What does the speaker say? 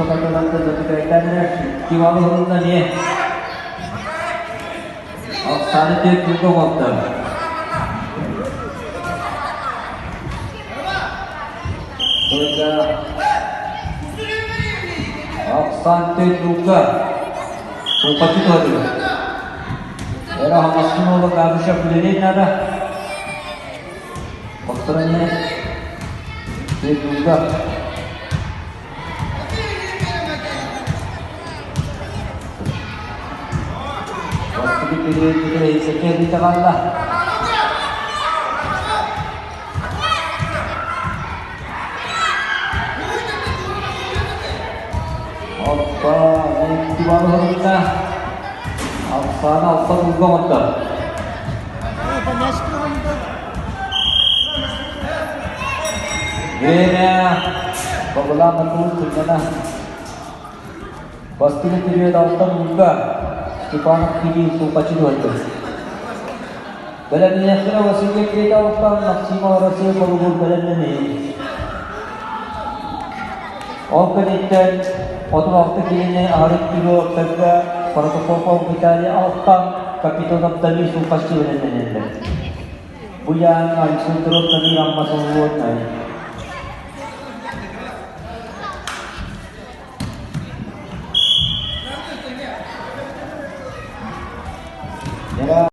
Sokaklarında zaten kivalı hırında niye? Aksane tek yurda baktı. Sonra aksane tek yurda Sopacı doğru. Era hamasın oğlu kardeşe bileneğin nada. Baksana niye? Tek yurda. Pilih sekian di tengah. Apa yang di bawah kita? Apa juga motor? Ini bola betul sana. Pasti dia datang juga. Kipanak pilih Sopacı doğru. Belediye vasıflı kredi alttan maksima arası kolubur belediyeyi. Organikten otur altı kiline ağrık kilo tekrar protokol Italia alttan kapitodan tabi Sopacı belediyeyi. Bu yan ayısı terus tadi rampas olurlar.